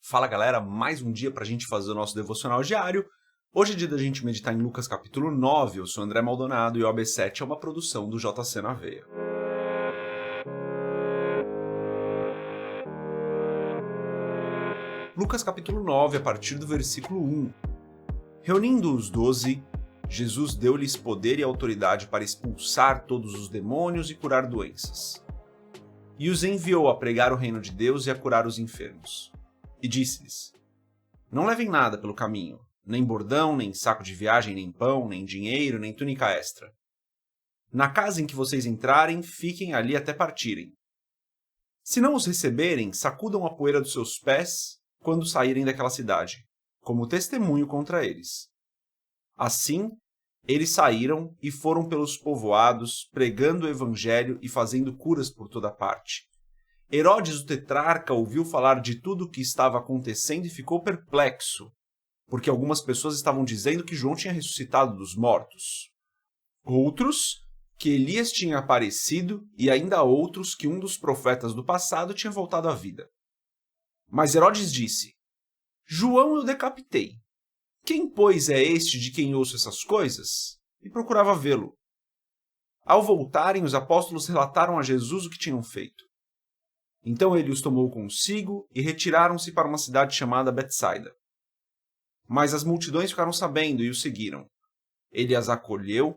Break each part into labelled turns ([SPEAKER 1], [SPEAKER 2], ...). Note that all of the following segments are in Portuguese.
[SPEAKER 1] Fala galera, mais um dia para a gente fazer o nosso devocional diário. Hoje é dia da gente meditar em Lucas capítulo 9, eu sou André Maldonado e o AB7 é uma produção do JC na Veia. Lucas capítulo 9, a partir do versículo 1. Reunindo os 12, Jesus deu-lhes poder e autoridade para expulsar todos os demônios e curar doenças. E os enviou a pregar o reino de Deus e a curar os enfermos. E disse-lhes: Não levem nada pelo caminho, nem bordão, nem saco de viagem, nem pão, nem dinheiro, nem túnica extra. Na casa em que vocês entrarem, fiquem ali até partirem. Se não os receberem, sacudam a poeira dos seus pés quando saírem daquela cidade, como testemunho contra eles. Assim, eles saíram e foram pelos povoados, pregando o evangelho e fazendo curas por toda parte. Herodes, o tetrarca, ouviu falar de tudo o que estava acontecendo e ficou perplexo, porque algumas pessoas estavam dizendo que João tinha ressuscitado dos mortos. Outros, que Elias tinha aparecido, e ainda outros que um dos profetas do passado tinha voltado à vida. Mas Herodes disse: João eu decapitei. Quem, pois, é este de quem ouço essas coisas? E procurava vê-lo. Ao voltarem, os apóstolos relataram a Jesus o que tinham feito. Então ele os tomou consigo e retiraram-se para uma cidade chamada Betsaida. Mas as multidões ficaram sabendo e o seguiram. Ele as acolheu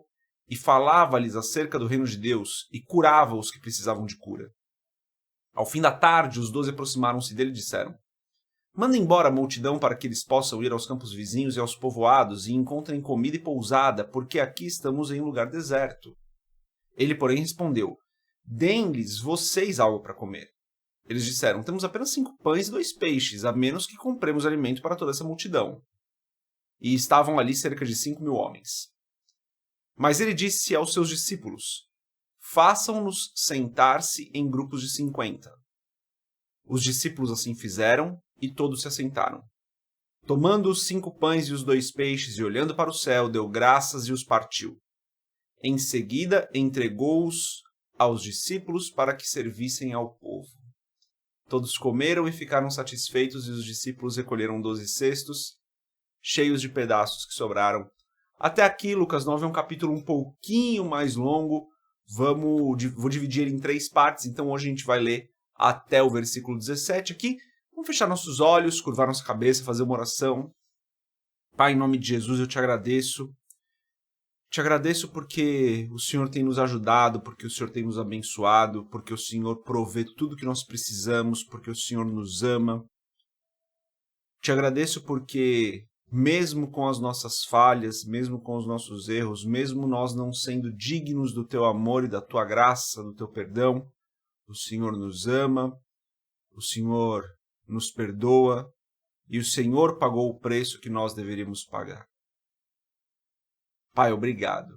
[SPEAKER 1] e falava-lhes acerca do reino de Deus e curava os que precisavam de cura. Ao fim da tarde, os 12 aproximaram-se dele e disseram: Manda embora a multidão para que eles possam ir aos campos vizinhos e aos povoados e encontrem comida e pousada, porque aqui estamos em um lugar deserto. Ele, porém, respondeu: Deem-lhes vocês algo para comer. Eles disseram: Temos apenas 5 pães e 2 peixes, a menos que compremos alimento para toda essa multidão. E estavam ali cerca de 5.000 homens. Mas ele disse aos seus discípulos: Façam-nos sentar-se em grupos de 50. Os discípulos assim fizeram, e todos se assentaram. Tomando os 5 pães e os 2 peixes e olhando para o céu, deu graças e os partiu. Em seguida, entregou-os aos discípulos para que servissem ao povo. Todos comeram e ficaram satisfeitos, e os discípulos recolheram 12 cestos, cheios de pedaços que sobraram. Até aqui, Lucas 9 é um capítulo um pouquinho mais longo. Vou dividir ele em 3 partes, então hoje a gente vai ler até o versículo 17 aqui. Vamos fechar nossos olhos, curvar nossa cabeça, fazer uma oração. Pai, em nome de Jesus, eu te agradeço. Te agradeço porque o Senhor tem nos ajudado, porque o Senhor tem nos abençoado, porque o Senhor provê tudo que nós precisamos, porque o Senhor nos ama. Te agradeço porque, mesmo com as nossas falhas, mesmo com os nossos erros, mesmo nós não sendo dignos do teu amor e da tua graça, do teu perdão, o Senhor nos ama, o Senhor nos perdoa e o Senhor pagou o preço que nós deveríamos pagar. Pai, obrigado.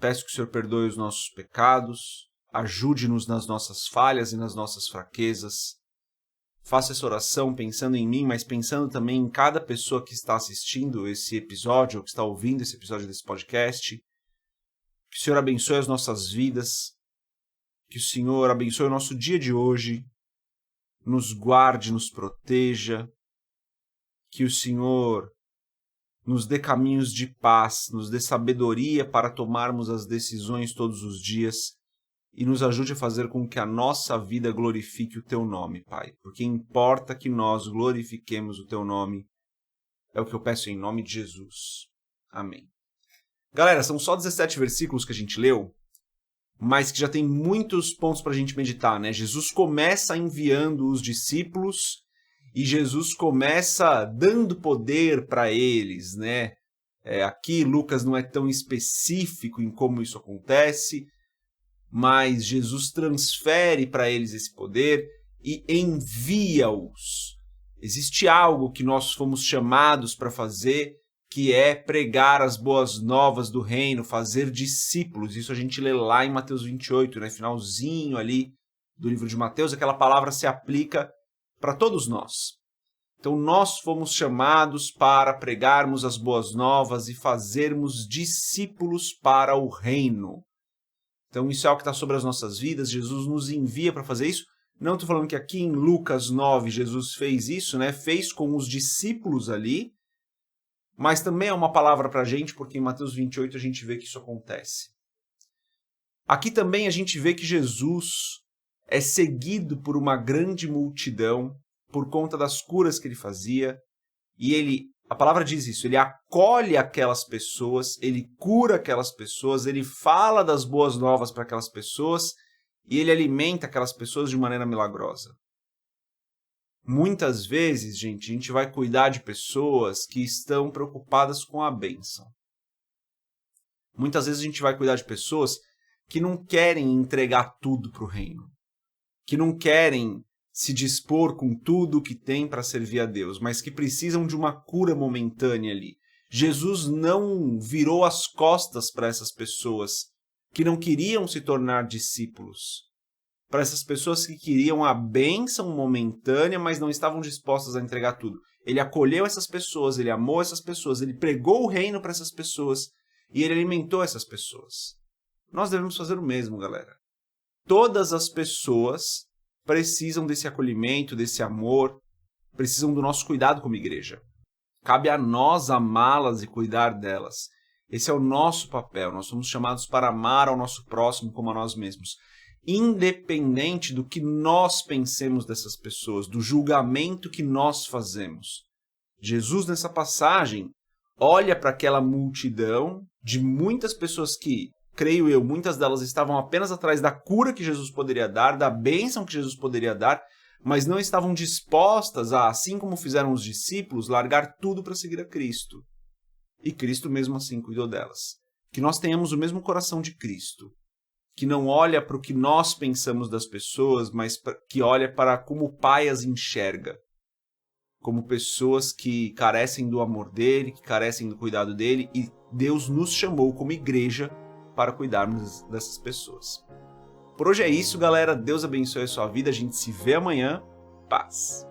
[SPEAKER 1] Peço que o Senhor perdoe os nossos pecados, ajude-nos nas nossas falhas e nas nossas fraquezas. Faça essa oração pensando em mim, mas pensando também em cada pessoa que está assistindo esse episódio, ou que está ouvindo esse episódio desse podcast. Que o Senhor abençoe as nossas vidas, que o Senhor abençoe o nosso dia de hoje, nos guarde, nos proteja, que o Senhor nos dê caminhos de paz, nos dê sabedoria para tomarmos as decisões todos os dias e nos ajude a fazer com que a nossa vida glorifique o Teu nome, Pai. Porque importa que nós glorifiquemos o Teu nome. É o que eu peço em nome de Jesus. Amém. Galera, são só 17 versículos que a gente leu, mas que já tem muitos pontos para a gente meditar, né? Jesus começa enviando os discípulos e Jesus começa dando poder para eles, né? Aqui Lucas não é tão específico em como isso acontece, mas Jesus transfere para eles esse poder e envia-os. Existe algo que nós fomos chamados para fazer, que é pregar as boas novas do reino, fazer discípulos. Isso a gente lê lá em Mateus 28, né? Finalzinho ali do livro de Mateus, aquela palavra se aplica para todos nós. Então nós fomos chamados para pregarmos as boas novas e fazermos discípulos para o reino. Então isso é algo que está sobre as nossas vidas, Jesus nos envia para fazer isso, Não estou falando que aqui em Lucas 9 Jesus fez isso, né? Fez com os discípulos ali, mas também é uma palavra para a gente, porque em Mateus 28 a gente vê que isso acontece. Aqui também a gente vê que Jesus é seguido por uma grande multidão por conta das curas que ele fazia, e a palavra diz isso, ele acolhe aquelas pessoas, ele cura aquelas pessoas, ele fala das boas novas para aquelas pessoas e ele alimenta aquelas pessoas de maneira milagrosa. Muitas vezes, gente, a gente vai cuidar de pessoas que estão preocupadas com a bênção. Muitas vezes a gente vai cuidar de pessoas que não querem entregar tudo para o reino, que não querem se dispor com tudo o que tem para servir a Deus, mas que precisam de uma cura momentânea ali. Jesus não virou as costas para essas pessoas que não queriam se tornar discípulos, para essas pessoas que queriam a bênção momentânea, mas não estavam dispostas a entregar tudo. Ele acolheu essas pessoas, ele amou essas pessoas, ele pregou o reino para essas pessoas e ele alimentou essas pessoas. Nós devemos fazer o mesmo, galera. Todas as pessoas precisam desse acolhimento, desse amor, precisam do nosso cuidado como igreja. Cabe a nós amá-las e cuidar delas. Esse é o nosso papel. Nós somos chamados para amar ao nosso próximo como a nós mesmos, independente do que nós pensemos dessas pessoas, do julgamento que nós fazemos. Jesus, nessa passagem, olha para aquela multidão de muitas pessoas que, creio eu, muitas delas estavam apenas atrás da cura que Jesus poderia dar, da bênção que Jesus poderia dar, mas não estavam dispostas a, assim como fizeram os discípulos, largar tudo para seguir a Cristo. E Cristo mesmo assim cuidou delas. Que nós tenhamos o mesmo coração de Cristo, que não olha para o que nós pensamos das pessoas, mas que olha para como o Pai as enxerga, como pessoas que carecem do amor dele, que carecem do cuidado dele, e Deus nos chamou como igreja para cuidarmos dessas pessoas. Por hoje é isso, galera. Deus abençoe a sua vida. A gente se vê amanhã. Paz.